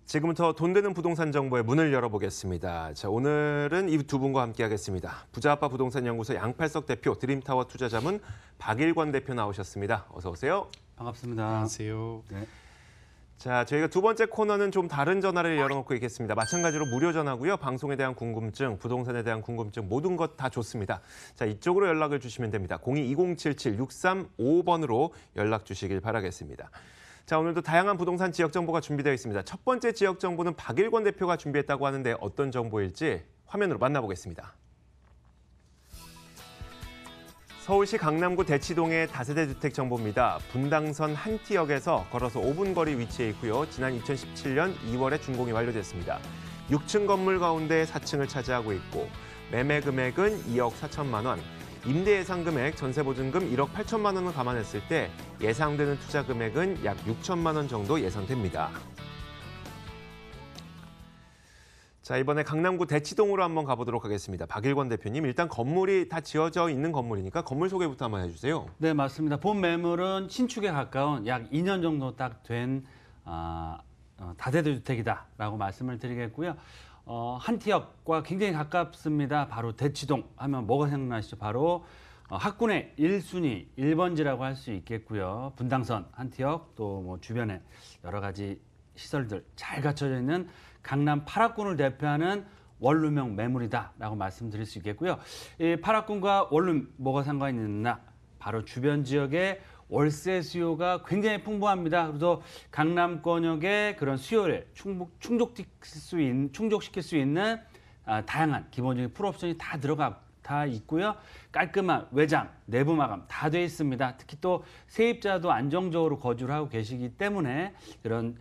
지금부터 돈 되는 부동산 정보의 문을 열어보겠습니다. 자, 오늘은 이 두 분과 함께하겠습니다. 부자아빠 부동산 연구소 양팔석 대표, 드림타워 투자자문 박일권 대표 나오셨습니다. 어서 오세요. 반갑습니다. 안녕하세요. 네. 자, 저희가 두 번째 코너는 좀 다른 전화를 열어놓고 있겠습니다. 마찬가지로 무료 전화고요. 방송에 대한 궁금증, 부동산에 대한 궁금증 모든 것 다 좋습니다. 자, 이쪽으로 연락을 주시면 됩니다. 02-2077-6355번으로 연락 주시길 바라겠습니다. 자, 오늘도 다양한 부동산 지역 정보가 준비되어 있습니다. 첫 번째 지역 정보는 박일권 대표가 준비했다고 하는데 어떤 정보일지 화면으로 만나보겠습니다. 서울시 강남구 대치동의 다세대 주택 정보입니다. 분당선 한티역에서 걸어서 5분 거리 위치해 있고요. 지난 2017년 2월에 준공이 완료됐습니다. 6층 건물 가운데 4층을 차지하고 있고 매매 금액은 2억 4천만 원, 임대 예상 금액, 전세 보증금 1억 8천만 원을 감안했을 때 예상되는 투자 금액은 약 6천만 원 정도 예상됩니다. 자, 이번에 강남구 대치동으로 한번 가보도록 하겠습니다. 박일권 대표님, 일단 건물이 다 지어져 있는 건물이니까 건물 소개부터 한번 해주세요. 네, 맞습니다. 본 매물은 신축에 가까운 약 2년 정도 딱 된 다세대 주택이다라고 말씀을 드리겠고요. 한티역과 굉장히 가깝습니다. 바로 대치동 하면 뭐가 생각나시죠? 바로 학군의 1순위, 1번지라고 할 수 있겠고요. 분당선, 한티역, 또 뭐 주변에 여러 가지 시설들 잘 갖춰져 있는 강남 8학군을 대표하는 원룸형 매물이다라고 말씀드릴 수 있겠고요. 이 8학군과 원룸 뭐가 상관이 있나? 바로 주변 지역의 월세 수요가 굉장히 풍부합니다. 그래서 강남권역의 그런 수요를 충족시킬 수 있는 다양한 기본적인 풀옵션이 다 있고요. 깔끔한 외장, 내부 마감 다 돼 있습니다. 특히 또 세입자도 안정적으로 거주를 하고 계시기 때문에 그런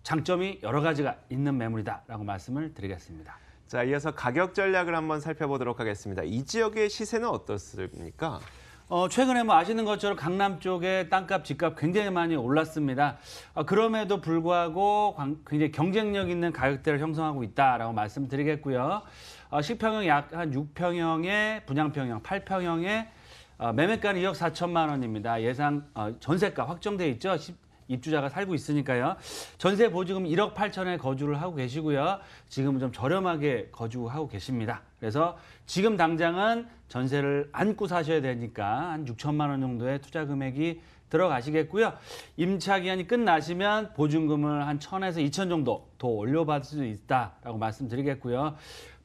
장점이 여러 가지가 있는 매물이다라고 말씀을 드리겠습니다. 자, 이어서 가격 전략을 한번 살펴보도록 하겠습니다. 이 지역의 시세는 어떻습니까? 최근에 뭐 아시는 것처럼 강남 쪽에 땅값, 집값 굉장히 많이 올랐습니다. 그럼에도 불구하고 굉장히 경쟁력 있는 가격대를 형성하고 있다라고 말씀드리겠고요. 10평형 약 한 6평형에 분양평형 8평형에 매매가는 2억 4천만 원입니다. 예상 전세가 확정돼 있죠. 입주자가 살고 있으니까요. 전세 보증금 1억 8천에 거주를 하고 계시고요. 지금은 좀 저렴하게 거주하고 계십니다. 그래서 지금 당장은 전세를 안고 사셔야 되니까 한 6천만 원 정도의 투자 금액이 들어가시겠고요. 임차 기한이 끝나시면 보증금을 한 1,000에서 2천 정도 더 올려받을 수 있다라고 말씀드리겠고요.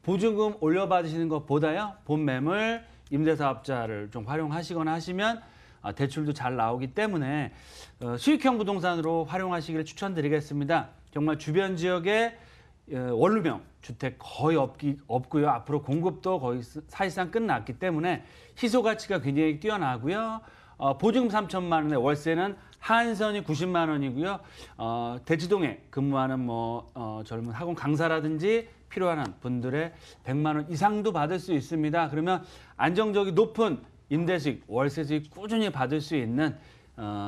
보증금 올려받으시는 것보다요. 본 매물 임대사업자를 좀 활용하시거나 하시면 대출도 잘 나오기 때문에 수익형 부동산으로 활용하시기를 추천드리겠습니다. 정말 주변 지역에 원룸형 주택 거의 없고요. 앞으로 공급도 거의 사실상 끝났기 때문에 희소 가치가 굉장히 뛰어나고요. 보증금 3천만 원에 월세는 한선이 90만 원이고요. 대치동에 근무하는 젊은 학원 강사라든지 필요한 분들의 100만 원 이상도 받을 수 있습니다. 그러면 안정적이 높은 임대 수익, 월세 수익 꾸준히 받을 수 있는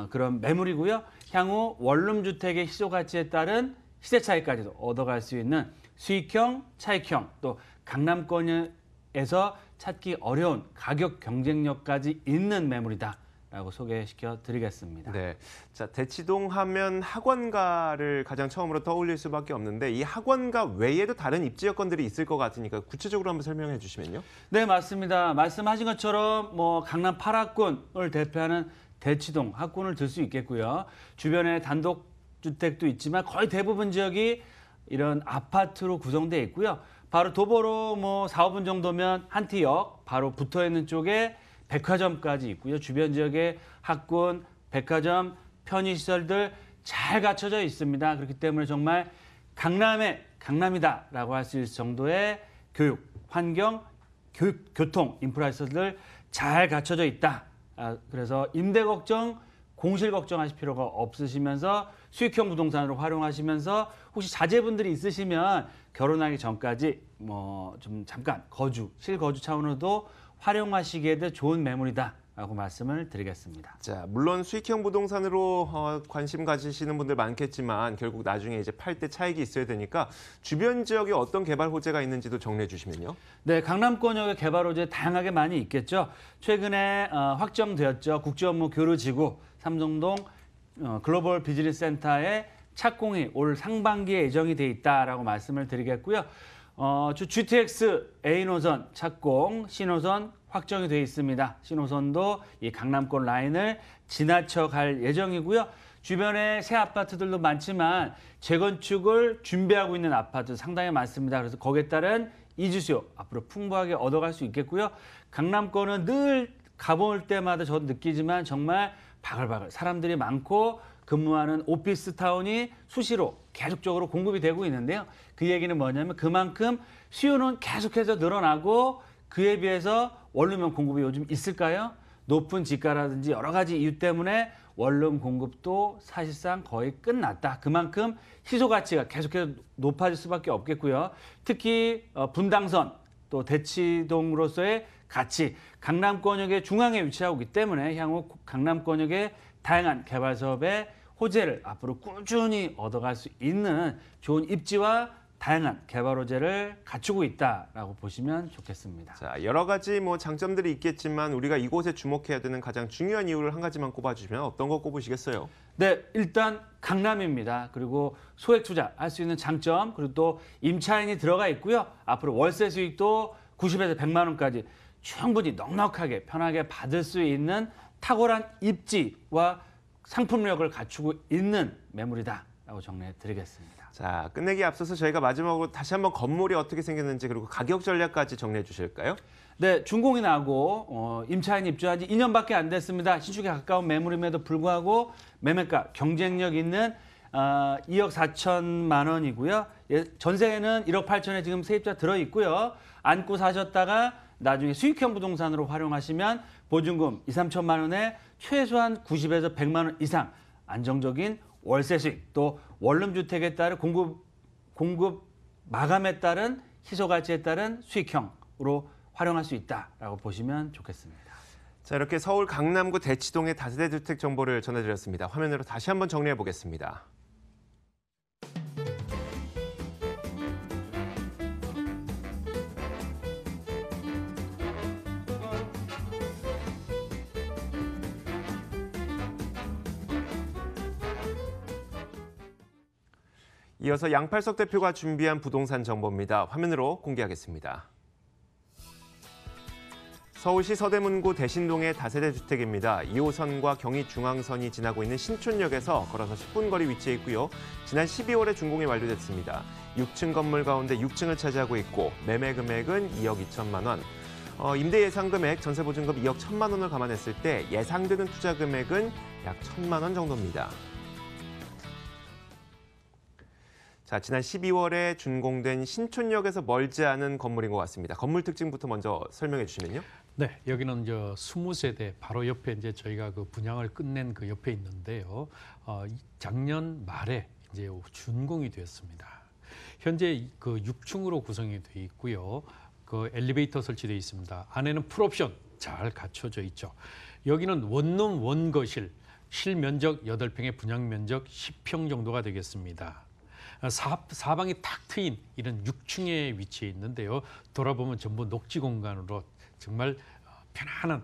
그런 매물이고요. 향후 원룸 주택의 희소 가치에 따른 시세 차익까지도 얻어갈 수 있는 수익형, 차익형, 또 강남권에서 찾기 어려운 가격 경쟁력까지 있는 매물이다라고 소개시켜 드리겠습니다. 네, 자, 대치동 하면 학원가를 가장 처음으로 떠올릴 수밖에 없는데 이 학원가 외에도 다른 입지 여건들이 있을 것 같으니까 구체적으로 한번 설명해 주시면요. 네, 맞습니다. 말씀하신 것처럼 강남 8학군을 대표하는 대치동 학군을 들 수 있겠고요. 주변에 단독주택도 있지만 거의 대부분 지역이 이런 아파트로 구성되어 있고요. 바로 도보로 4, 5분 정도면 한티역 바로 붙어 있는 쪽에 백화점까지 있고요. 주변 지역에 학군, 백화점, 편의시설들 잘 갖춰져 있습니다. 그렇기 때문에 정말 강남의 강남이다라고 할 수 있을 정도의 교육, 환경, 교통, 인프라 시설들 잘 갖춰져 있다. 그래서 임대 걱정, 공실 걱정하실 필요가 없으시면서 수익형 부동산으로 활용하시면서 혹시 자제분들이 있으시면 결혼하기 전까지 좀 잠깐 실거주 차원으로도 활용하시기에도 좋은 매물이다라고 말씀을 드리겠습니다. 자, 물론 수익형 부동산으로 관심 가지시는 분들 많겠지만 결국 나중에 이제 팔 때 차익이 있어야 되니까 주변 지역에 어떤 개발 호재가 있는지도 정리해 주시면요. 네, 강남권역의 개발 호재 다양하게 많이 있겠죠. 최근에 확정되었죠. 국제업무 교류지구 삼성동 글로벌 비즈니스 센터의 착공이 올 상반기에 예정이 돼 있다라고 말씀을 드리겠고요. GTX A 노선 착공, C노선 확정이 되어 있습니다. C노선도 이 강남권 라인을 지나쳐 갈 예정이고요. 주변에 새 아파트들도 많지만 재건축을 준비하고 있는 아파트 상당히 많습니다. 그래서 거기에 따른 이주 수요 앞으로 풍부하게 얻어갈 수 있겠고요. 강남권은 늘 가볼 때마다 저도 느끼지만 정말 바글바글 사람들이 많고 근무하는 오피스타운이 수시로 계속적으로 공급이 되고 있는데요. 그 얘기는 뭐냐면 그만큼 수요는 계속해서 늘어나고 그에 비해서 원룸형 공급이 요즘 있을까요? 높은 지가라든지 여러 가지 이유 때문에 원룸 공급도 사실상 거의 끝났다. 그만큼 희소 가치가 계속해서 높아질 수밖에 없겠고요. 특히 분당선 또 대치동으로서의 가치, 강남권역의 중앙에 위치하고 있기 때문에 향후 강남권역의 다양한 개발 사업의 호재를 앞으로 꾸준히 얻어갈 수 있는 좋은 입지와 다양한 개발 호재를 갖추고 있다라고 보시면 좋겠습니다. 자, 여러 가지 장점들이 있겠지만 우리가 이곳에 주목해야 되는 가장 중요한 이유를 한 가지만 꼽아주시면 어떤 거 꼽으시겠어요? 네, 일단 강남입니다. 그리고 소액 투자할 수 있는 장점, 그리고 또 임차인이 들어가 있고요. 앞으로 월세 수익도 90에서 100만 원까지 충분히 넉넉하게 편하게 받을 수 있는 탁월한 입지와 상품력을 갖추고 있는 매물이다라고 정리해 드리겠습니다. 자, 끝내기 앞서서 저희가 마지막으로 다시 한번 건물이 어떻게 생겼는지 그리고 가격 전략까지 정리해 주실까요? 네, 준공이 나고 임차인 입주한 지 2년밖에 안 됐습니다. 신축에 가까운 매물임에도 불구하고 매매가 경쟁력 있는 2억 4천만 원이고요. 전세는 1억 8천에 지금 세입자 들어있고요. 안고 사셨다가 나중에 수익형 부동산으로 활용하시면 보증금 2, 3천만 원에 최소한 90에서 100만 원 이상 안정적인 월세 수익, 또 원룸 주택에 따른 공급 마감에 따른 희소 가치에 따른 수익형으로 활용할 수 있다라고 보시면 좋겠습니다. 자, 이렇게 서울 강남구 대치동의 다세대 주택 정보를 전해드렸습니다. 화면으로 다시 한번 정리해 보겠습니다. 이어서 양팔석 대표가 준비한 부동산 정보입니다. 화면으로 공개하겠습니다. 서울시 서대문구 대신동의 다세대 주택입니다. 2호선과 경의중앙선이 지나고 있는 신촌역에서 걸어서 10분 거리 위치해 있고요. 지난 12월에 준공이 완료됐습니다. 6층 건물 가운데 6층을 차지하고 있고 매매 금액은 2억 2천만 원. 임대 예상 금액, 전세 보증금 2억 1천만 원을 감안했을 때 예상되는 투자 금액은 약 1천만 원 정도입니다. 자, 지난 12월에 준공된 신촌역에서 멀지 않은 건물인 것 같습니다. 건물 특징부터 먼저 설명해 주시면요. 네, 여기는 20세대 바로 옆에 이제 저희가 그 분양을 끝낸 그 옆에 있는데요. 작년 말에 이제 준공이 되었습니다. 현재 그 6층으로 구성이 되어 있고요. 그 엘리베이터 설치되어 있습니다. 안에는 풀옵션 잘 갖춰져 있죠. 여기는 원룸 원거실, 실면적 8평에 분양 면적 10평 정도가 되겠습니다. 사방이 탁 트인 이런 6층에 위치해 있는데요. 돌아보면 전부 녹지 공간으로 정말 편안한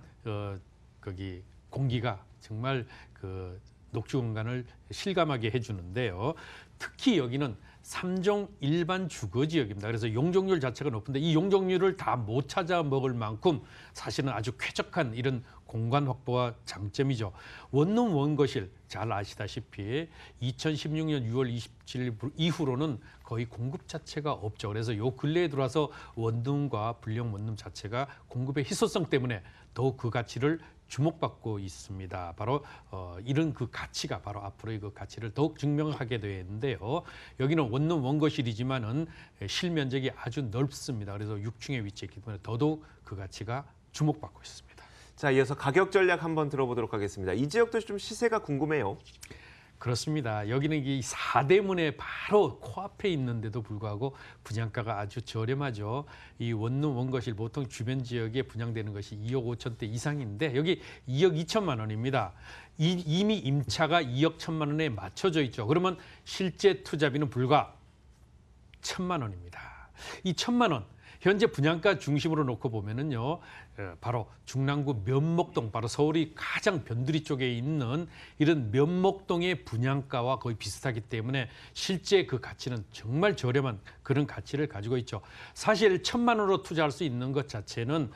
거기 공기가 정말 그 녹지 공간을 실감하게 해주는데요. 특히 여기는 3종 일반 주거 지역입니다. 그래서 용적률 자체가 높은데 이 용적률을 다 못 찾아 먹을 만큼 사실은 아주 쾌적한 이런 공간 확보가 장점이죠. 원룸 원거실 잘 아시다시피 2016년 6월 27일 이후로는 거의 공급 자체가 없죠. 그래서 요 근래에 들어와서 원룸과 불량 원룸 자체가 공급의 희소성 때문에 더욱 그 가치를 주목받고 있습니다. 바로 이런 그 가치가 바로 앞으로의 그 가치를 더욱 증명하게 되는데요. 여기는 원룸 원거실이지만은 실면적이 아주 넓습니다. 그래서 6층에 위치했기 때문에 더더욱 그 가치가 주목받고 있습니다. 자, 이어서 가격 전략 한번 들어보도록 하겠습니다. 이 지역도 좀 시세가 궁금해요. 그렇습니다. 여기는 이 사대문에 바로 코앞에 있는데도 불구하고 분양가가 아주 저렴하죠. 이 원룸 원거실 보통 주변 지역에 분양되는 것이 2억 5천대 이상인데 여기 2억 2천만 원입니다. 이미 임차가 2억 1천만 원에 맞춰져 있죠. 그러면 실제 투자비는 불과 1천만 원입니다. 이 1천만 원 현재 분양가 중심으로 놓고 보면은요, 바로 중랑구 면목동, 바로 서울이 가장 변두리 쪽에 있는 이런 면목동의 분양가와 거의 비슷하기 때문에 실제 그 가치는 정말 저렴한 그런 가치를 가지고 있죠. 사실 1,000만 원으로 투자할 수 있는 것 자체는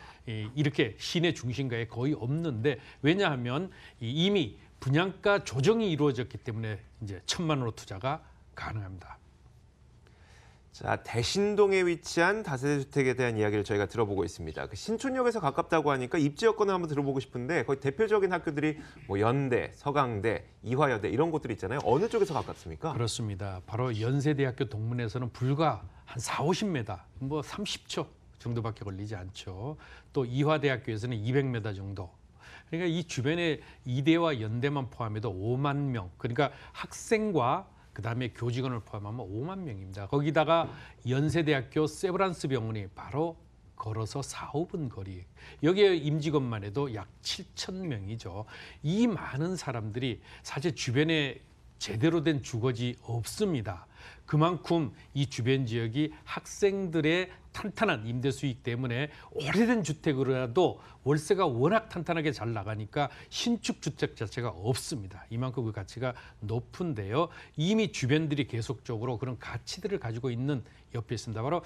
이렇게 시내 중심가에 거의 없는데, 왜냐하면 이미 분양가 조정이 이루어졌기 때문에 이제 1,000만 원으로 투자가 가능합니다. 자, 대신동에 위치한 다세대 주택에 대한 이야기를 저희가 들어보고 있습니다. 그 신촌역에서 가깝다고 하니까 입지 여건을 한번 들어보고 싶은데, 거의 대표적인 학교들이 뭐 연대, 서강대, 이화여대 이런 곳들이 있잖아요. 어느 쪽에서 가깝습니까? 그렇습니다. 바로 연세대학교 동문에서는 불과 한 40-50m, 뭐 30초 정도밖에 걸리지 않죠. 또 이화대학교에서는 200m 정도. 그러니까 이 주변에 이대와 연대만 포함해도 5만 명, 그러니까 학생과 그다음에 교직원을 포함하면 5만 명입니다. 거기다가 연세대학교 세브란스 병원이 바로 걸어서 4-5분 거리. 여기에 임직원만 해도 약 7천 명이죠. 이 많은 사람들이 사실 주변에 제대로 된 주거지 없습니다. 그만큼 이 주변 지역이 학생들의 탄탄한 임대 수익 때문에 오래된 주택으로라도 월세가 워낙 탄탄하게 잘 나가니까 신축 주택 자체가 없습니다. 이만큼 그 가치가 높은데요. 이미 주변들이 계속적으로 그런 가치들을 가지고 있는 옆에 있습니다. 바로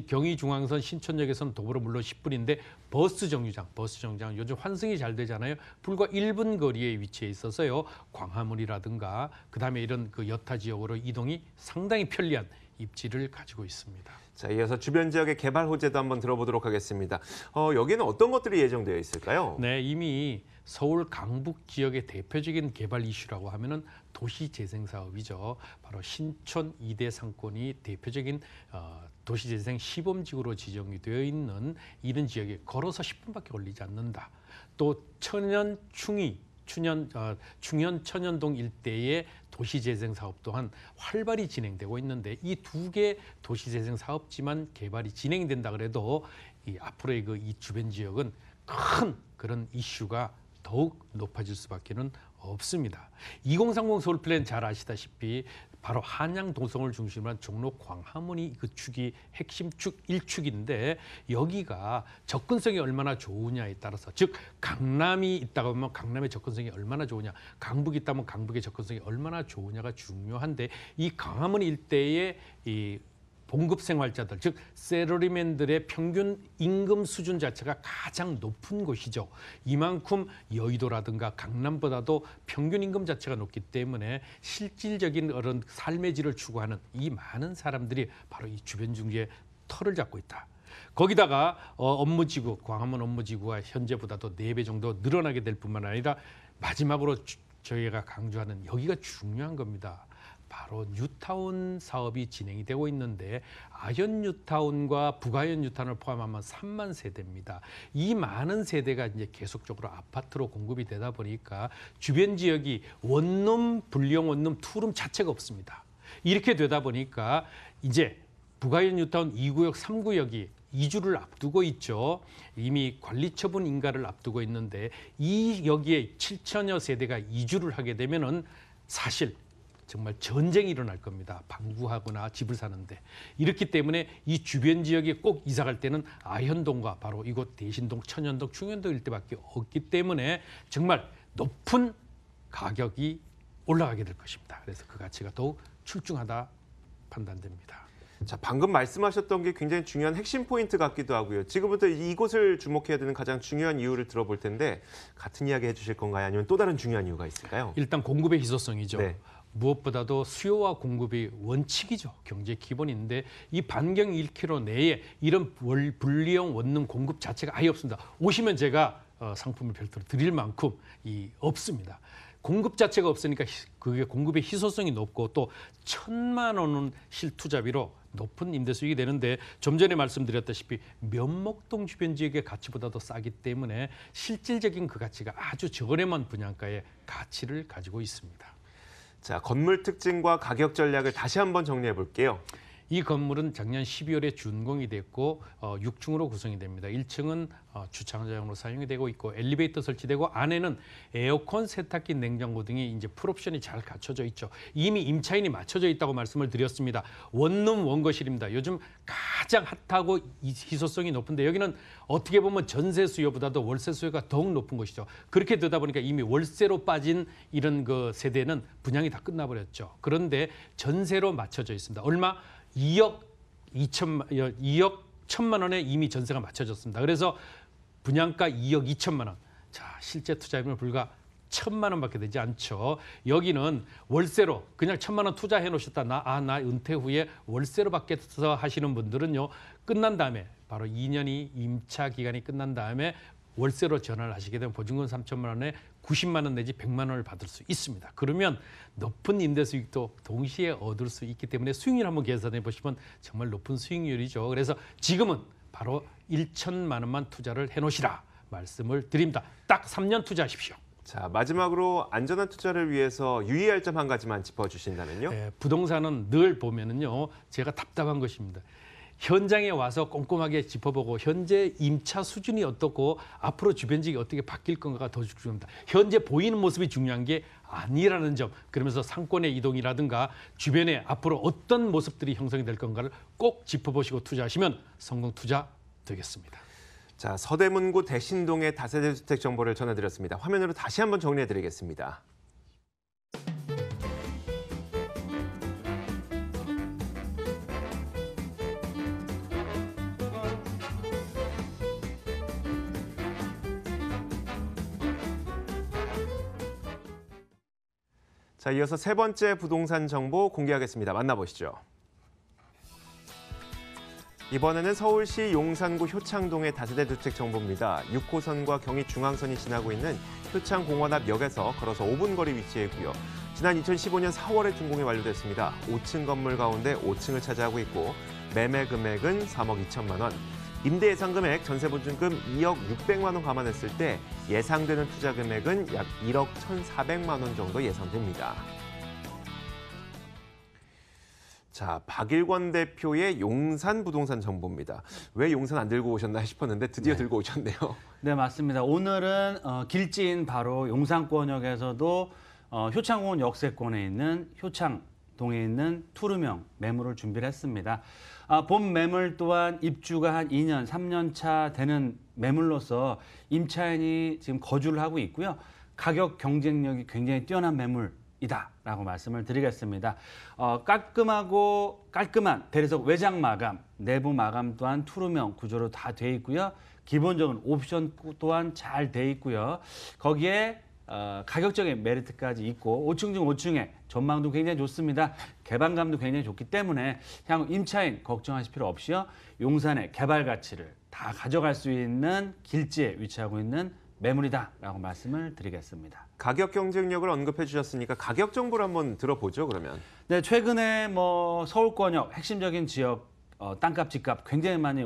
경의중앙선 신촌역에서는 도보로 물론 10분인데 버스 정류장 요즘 환승이 잘 되잖아요. 불과 1분 거리에 위치해 있어서요. 광화문이라든가 그다음에 이런 그 여타 지역으로 이동이 상당히 편리한 입지를 가지고 있습니다. 자, 이어서 주변 지역의 개발 호재도 한번 들어보도록 하겠습니다. 여기는 어떤 것들이 예정되어 있을까요? 네, 이미 서울 강북 지역의 대표적인 개발 이슈라고 하면은 도시재생 사업이죠. 바로 신촌 2대 상권이 대표적인 도시재생 시범지구로 지정이 되어 있는 이런 지역에 걸어서 10분밖에 걸리지 않는다. 또 충현 천연동 일대의 도시재생 사업 또한 활발히 진행되고 있는데, 이 두 개 도시재생 사업지만 개발이 진행된다 그래도 앞으로의 이 주변 지역은 큰 그런 이슈가 더욱 높아질 수밖에는 없습니다. 2030 서울 플랜 잘 아시다시피 바로 한양 동성을 중심으로 한 종로 광화문이 그 축이 핵심 축 1축인데, 여기가 접근성이 얼마나 좋으냐에 따라서, 즉 강남이 있다고 하면 강남의 접근성이 얼마나 좋으냐, 강북이 있다면 강북의 접근성이 얼마나 좋으냐가 중요한데, 이 광화문 일대의 이 봉급 생활자들, 즉 셀러리맨들의 평균 임금 수준 자체가 가장 높은 곳이죠. 이만큼 여의도라든가 강남보다도 평균 임금 자체가 높기 때문에 실질적인 그런 삶의 질을 추구하는 이 많은 사람들이 바로 이 주변 중지에 털을 잡고 있다. 거기다가 업무지구, 광화문 업무지구가 현재보다도 4배 정도 늘어나게 될 뿐만 아니라, 마지막으로 저희가 강조하는 여기가 중요한 겁니다. 바로 뉴타운 사업이 진행이 되고 있는데, 아현 뉴타운과 북아현 뉴타운을 포함하면 3만 세대입니다. 이 많은 세대가 이제 계속적으로 아파트로 공급이 되다 보니까 주변 지역이 원룸, 분리형 원룸, 투룸 자체가 없습니다. 이렇게 되다 보니까 이제 북아현 뉴타운 2구역, 3구역이 이주를 앞두고 있죠. 이미 관리 처분 인가를 앞두고 있는데, 여기에 7천여 세대가 이주를 하게 되면은 사실 정말 전쟁이 일어날 겁니다. 방구하거나 집을 사는데. 이렇기 때문에 이 주변 지역에 꼭 이사 갈 때는 아현동과 바로 이곳 대신동, 천연동, 충현동 일대밖에 없기 때문에 정말 높은 가격이 올라가게 될 것입니다. 그래서 그 가치가 더욱 출중하다 판단됩니다. 자, 방금 말씀하셨던 게 굉장히 중요한 핵심 포인트 같기도 하고요. 지금부터 이곳을 주목해야 되는 가장 중요한 이유를 들어볼 텐데, 같은 이야기 해주실 건가요? 아니면 또 다른 중요한 이유가 있을까요? 일단 공급의 희소성이죠. 네. 무엇보다도 수요와 공급이 원칙이죠. 경제 기본인데, 이 반경 1km 내에 이런 분리형 원룸 공급 자체가 아예 없습니다. 오시면 제가 상품을 별도로 드릴 만큼 없습니다. 공급 자체가 없으니까 그게 공급의 희소성이 높고, 또 1,000만 원은 실투자비로 높은 임대 수익이 되는데, 좀 전에 말씀드렸다시피 면목동 주변 지역의 가치보다도 싸기 때문에 실질적인 그 가치가 아주 저렴한 분양가의 가치를 가지고 있습니다. 자, 건물 특징과 가격 전략을 다시 한번 정리해 볼게요. 이 건물은 작년 12월에 준공이 됐고 6층으로 구성이 됩니다. 1층은 주차장으로 사용이 되고 있고 엘리베이터 설치되고 안에는 에어컨, 세탁기, 냉장고 등이 이제 풀옵션이 잘 갖춰져 있죠. 이미 임차인이 맞춰져 있다고 말씀을 드렸습니다. 원룸 원거실입니다. 요즘 가장 핫하고 희소성이 높은데 여기는 어떻게 보면 전세 수요보다도 월세 수요가 더욱 높은 것이죠. 그렇게 되다 보니까 이미 월세로 빠진 이런 그 세대는 분양이 다 끝나버렸죠. 그런데 전세로 맞춰져 있습니다. 얼마? 2억 1천만 원에 이미 전세가 맞춰졌습니다. 그래서 분양가 2억 2천만 원. 자, 실제 투자금은 불과 1,000만 원밖에 되지 않죠. 여기는 월세로 그냥 1,000만 원 투자해 놓으셨다. 나 은퇴 후에 월세로 받겠어 하시는 분들은요. 끝난 다음에 바로 2년이 임차 기간이 끝난 다음에 월세로 전환을 하시게 되면 보증금 3천만 원에 90만 원 내지 100만 원을 받을 수 있습니다. 그러면 높은 임대 수익도 동시에 얻을 수 있기 때문에 수익률 한번 계산해 보시면 정말 높은 수익률이죠. 그래서 지금은 바로 1천만 원만 투자를 해놓으시라 말씀을 드립니다. 딱 3년 투자하십시오. 자, 마지막으로 안전한 투자를 위해서 유의할 점 한 가지만 짚어주신다면요. 네, 부동산은 늘 보면은요, 제가 답답한 것입니다. 현장에 와서 꼼꼼하게 짚어보고 현재 임차 수준이 어떻고 앞으로 주변 지역이 어떻게 바뀔 건가가 더 중요합니다. 현재 보이는 모습이 중요한 게 아니라는 점, 그러면서 상권의 이동이라든가 주변에 앞으로 어떤 모습들이 형성이 될 건가를 꼭 짚어보시고 투자하시면 성공 투자 되겠습니다. 자, 서대문구 대신동의 다세대 주택 정보를 전해드렸습니다. 화면으로 다시 한번 정리해드리겠습니다. 자, 이어서 세 번째 부동산 정보 공개하겠습니다. 만나보시죠. 이번에는 서울시 용산구 효창동의 다세대 주택 정보입니다. 6호선과 경의중앙선이 지나고 있는 효창공원 앞 역에서 걸어서 5분 거리 위치해 있고요. 지난 2015년 4월에 준공이 완료됐습니다. 5층 건물 가운데 5층을 차지하고 있고 매매 금액은 3억 2천만 원. 임대 예상 금액, 전세 보증금 2억 600만 원 감안했을 때 예상되는 투자 금액은 약 1억 1,400만 원 정도 예상됩니다. 자, 박일권 대표의 용산 부동산 정보입니다. 왜 용산 안 들고 오셨나 싶었는데 드디어 들고 오셨네요. 네, 맞습니다. 오늘은 길지인 바로 용산권역에서도 효창공원 역세권에 있는 효창동에 있는 투룸형 매물을 준비를 했습니다. 본 매물 또한 입주가 한 2년, 3년 차 되는 매물로서 임차인이 지금 거주를 하고 있고요. 가격 경쟁력이 굉장히 뛰어난 매물이다라고 말씀을 드리겠습니다. 깔끔한 대리석 외장 마감, 내부 마감 또한 투룸형 구조로 다 돼 있고요. 기본적인 옵션 또한 잘 돼 있고요. 거기에 가격적인 메리트까지 있고 5층 중 5층에 전망도 굉장히 좋습니다. 개방감도 굉장히 좋기 때문에 향후 임차인 걱정하실 필요 없이요. 용산의 개발 가치를 다 가져갈 수 있는 길지에 위치하고 있는 매물이다라고 말씀을 드리겠습니다. 가격 경쟁력을 언급해 주셨으니까 가격 정보를 한번 들어보죠, 그러면. 네, 최근에 서울권역 핵심적인 지역 땅값, 집값 굉장히 많이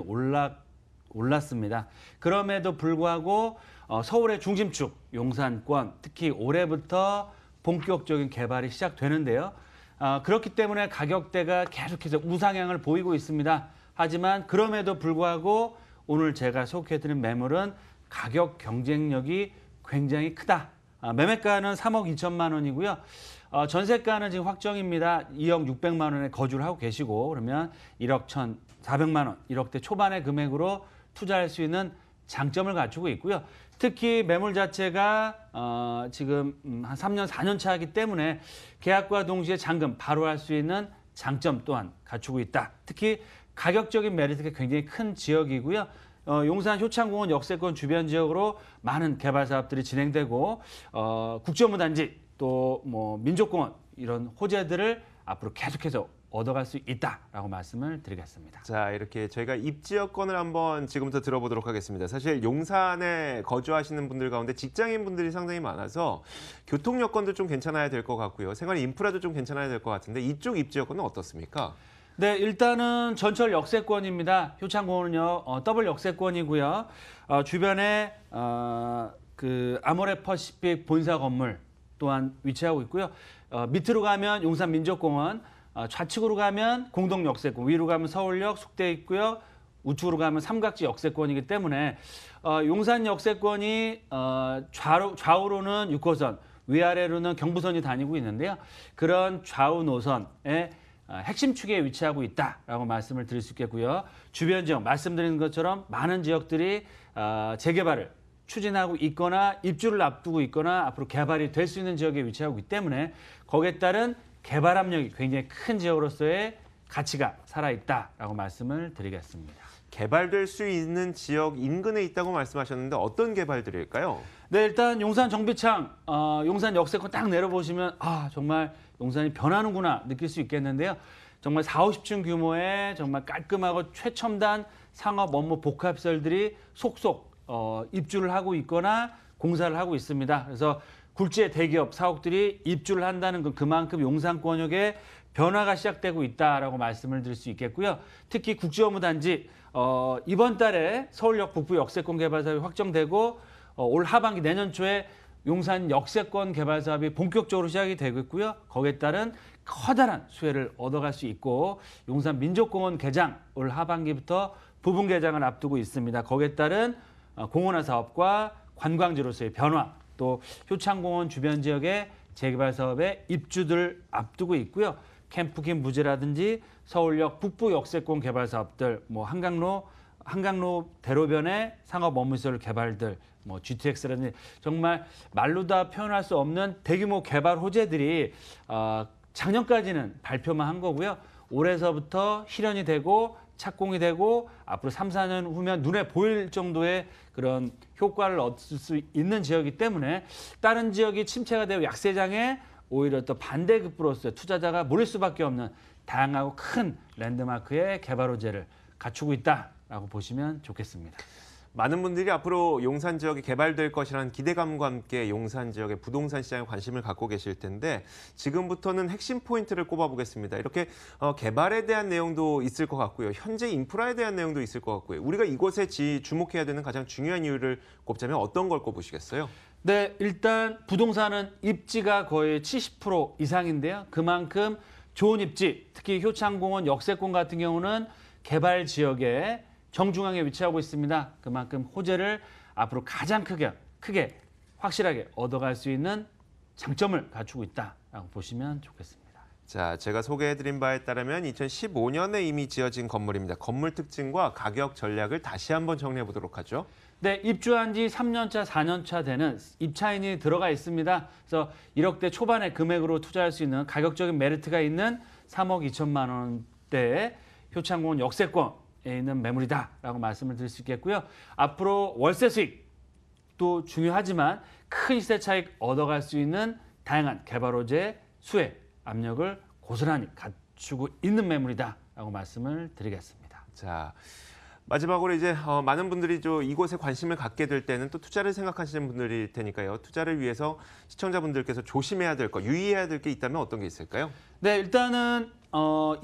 올랐습니다. 그럼에도 불구하고 서울의 중심축 용산권 특히 올해부터 본격적인 개발이 시작되는데요. 그렇기 때문에 가격대가 계속해서 우상향을 보이고 있습니다. 하지만 그럼에도 불구하고 오늘 제가 소개해드린 매물은 가격 경쟁력이 굉장히 크다. 매매가는 3억 2천만 원이고요. 전세가는 지금 확정입니다. 2억 600만 원에 거주를 하고 계시고 그러면 1억 1,400만 원, 1억대 초반의 금액으로 투자할 수 있는 장점을 갖추고 있고요. 특히 매물 자체가 지금 한 3년, 4년 차이기 때문에 계약과 동시에 잔금 바로 할 수 있는 장점 또한 갖추고 있다. 특히 가격적인 메리트가 굉장히 큰 지역이고요. 용산 효창공원 역세권 주변 지역으로 많은 개발 사업들이 진행되고 국정무단지 또 민족공원 이런 호재들을 앞으로 계속해서 얻어갈 수 있다라고 말씀을 드리겠습니다. 자, 이렇게 저희가 입지 여건을 한번 지금부터 들어보도록 하겠습니다. 사실 용산에 거주하시는 분들 가운데 직장인 분들이 상당히 많아서 교통 여건도 좀 괜찮아야 될 것 같고요. 생활 인프라도 좀 괜찮아야 될 것 같은데 이쪽 입지 여건은 어떻습니까? 네, 일단은 전철 역세권입니다. 효창공원은요, 더블 역세권이고요. 주변에 그 아모레 퍼시픽 본사 건물 또한 위치하고 있고요. 밑으로 가면 용산 민족공원, 좌측으로 가면 공동 역세권, 위로 가면 서울역, 숙대 있고요. 우측으로 가면 삼각지 역세권이기 때문에 용산 역세권이 좌우로는 6호선, 위아래로는 경부선이 다니고 있는데요. 그런 좌우 노선의 핵심 축에 위치하고 있다라고 말씀을 드릴 수 있겠고요. 주변 지역 말씀드린 것처럼 많은 지역들이 재개발을 추진하고 있거나 입주를 앞두고 있거나 앞으로 개발이 될 수 있는 지역에 위치하고 있기 때문에 거기에 따른 개발 압력이 굉장히 큰 지역으로서의 가치가 살아있다라고 말씀을 드리겠습니다. 개발될 수 있는 지역 인근에 있다고 말씀하셨는데 어떤 개발들일까요? 네, 일단 용산 정비창, 용산 역세권 딱 내려보시면 정말 용산이 변하는구나 느낄 수 있겠는데요. 정말 40, 50층 규모의 정말 깔끔하고 최첨단 상업 업무 복합시설들이 속속 입주를 하고 있거나 공사를 하고 있습니다. 그래서 굴지의 대기업 사옥들이 입주를 한다는 건 그만큼 용산권역에 변화가 시작되고 있다라고 말씀을 드릴 수 있겠고요. 특히 국제업무단지 이번 달에 서울역 북부 역세권 개발 사업이 확정되고 올 하반기 내년 초에 용산 역세권 개발 사업이 본격적으로 시작이 되고 있고요. 거기에 따른 커다란 수혜를 얻어갈 수 있고 용산 민족공원 개장 올 하반기부터 부분 개장을 앞두고 있습니다. 거기에 따른 공원화 사업과 관광지로서의 변화, 또 효창공원 주변 지역의 재개발 사업에 입주들 앞두고 있고요. 캠프긴 부지라든지 서울역 북부 역세권 개발 사업들, 한강로 대로변의 상업 업무시설 개발들, GTX라든지 정말 말로 다 표현할 수 없는 대규모 개발 호재들이 작년까지는 발표만 한 거고요. 올해서부터 실현이 되고 착공이 되고 앞으로 3, 4년 후면 눈에 보일 정도의 그런 효과를 얻을 수 있는 지역이기 때문에 다른 지역이 침체가 되고 약세장에 오히려 또 반대급부로서 투자자가 몰릴 수밖에 없는 다양하고 큰 랜드마크의 개발 호재를 갖추고 있다라고 보시면 좋겠습니다. 많은 분들이 앞으로 용산 지역이 개발될 것이라는 기대감과 함께 용산 지역의 부동산 시장에 관심을 갖고 계실 텐데 지금부터는 핵심 포인트를 꼽아보겠습니다. 이렇게 개발에 대한 내용도 있을 것 같고요. 현재 인프라에 대한 내용도 있을 것 같고요. 우리가 이곳에 주목해야 되는 가장 중요한 이유를 꼽자면 어떤 걸 꼽으시겠어요? 네, 일단 부동산은 입지가 거의 70% 이상인데요. 그만큼 좋은 입지, 특히 효창공원 역세권 같은 경우는 개발 지역에 정중앙에 위치하고 있습니다. 그만큼 호재를 앞으로 가장 크게 확실하게 얻어갈 수 있는 장점을 갖추고 있다라고 보시면 좋겠습니다. 자, 제가 소개해드린 바에 따르면 2015년에 이미 지어진 건물입니다. 건물 특징과 가격 전략을 다시 한번 정리해 보도록 하죠. 네, 입주한 지 3년차, 4년차 되는 입차인이 들어가 있습니다. 그래서 1억대 초반의 금액으로 투자할 수 있는 가격적인 메리트가 있는 3억 2천만 원대의 효창공원 역세권 있는 매물이다라고 말씀을 드릴 수 있겠고요. 앞으로 월세 수익도 중요하지만 큰 시세 차익 얻어갈 수 있는 다양한 개발 호재 수혜 압력을 고스란히 갖추고 있는 매물이다라고 말씀을 드리겠습니다. 자, 마지막으로 이제 많은 분들이 이곳에 관심을 갖게 될 때는 또 투자를 생각하시는 분들일 테니까요. 투자를 위해서 시청자분들께서 조심해야 될 거, 유의해야 될 게 있다면 어떤 게 있을까요? 네, 일단은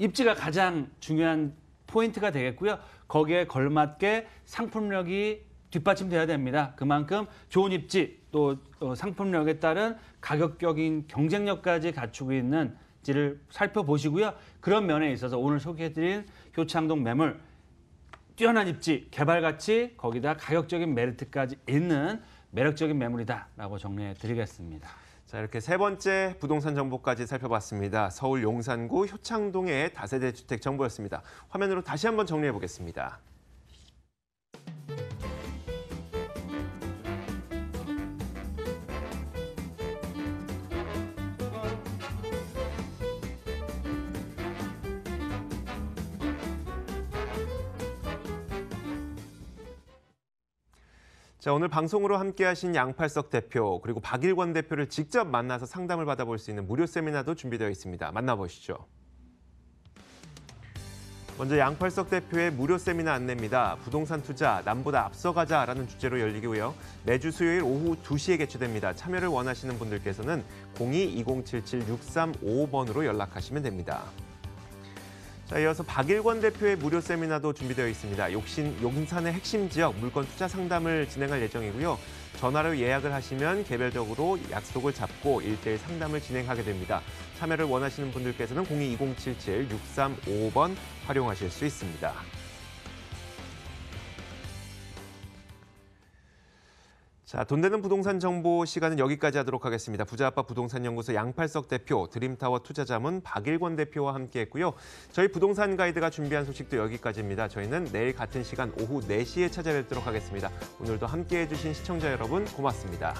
입지가 가장 중요한 포인트가 되겠고요. 거기에 걸맞게 상품력이 뒷받침돼야 됩니다. 그만큼 좋은 입지 또 상품력에 따른 가격적인 경쟁력까지 갖추고 있는지를 살펴보시고요. 그런 면에 있어서 오늘 소개해드린 효창동 매물 뛰어난 입지, 개발 가치, 거기다 가격적인 메리트까지 있는 매력적인 매물이다라고 정리해 드리겠습니다. 자, 이렇게 세 번째 부동산 정보까지 살펴봤습니다. 서울 용산구 효창동의 다세대 주택 정보였습니다. 화면으로 다시 한번 정리해 보겠습니다. 자, 오늘 방송으로 함께하신 양팔석 대표 그리고 박일권 대표를 직접 만나서 상담을 받아볼 수 있는 무료 세미나도 준비되어 있습니다. 만나보시죠. 먼저 양팔석 대표의 무료 세미나 안내입니다. 부동산 투자 남보다 앞서가자라는 주제로 열리고요. 매주 수요일 오후 2시에 개최됩니다. 참여를 원하시는 분들께서는 02-2077-6355번으로 연락하시면 됩니다. 자, 이어서 박일권 대표의 무료 세미나도 준비되어 있습니다. 용산의 핵심 지역 물건 투자 상담을 진행할 예정이고요. 전화로 예약을 하시면 개별적으로 약속을 잡고 1:1 상담을 진행하게 됩니다. 참여를 원하시는 분들께서는 02-2077-6355번 활용하실 수 있습니다. 자, 돈 되는 부동산 정보 시간은 여기까지 하도록 하겠습니다. 부자아빠 부동산연구소 양팔석 대표, 드림타워 투자자문 박일권 대표와 함께했고요. 저희 부동산 가이드가 준비한 소식도 여기까지입니다. 저희는 내일 같은 시간 오후 4시에 찾아뵙도록 하겠습니다. 오늘도 함께해 주신 시청자 여러분 고맙습니다.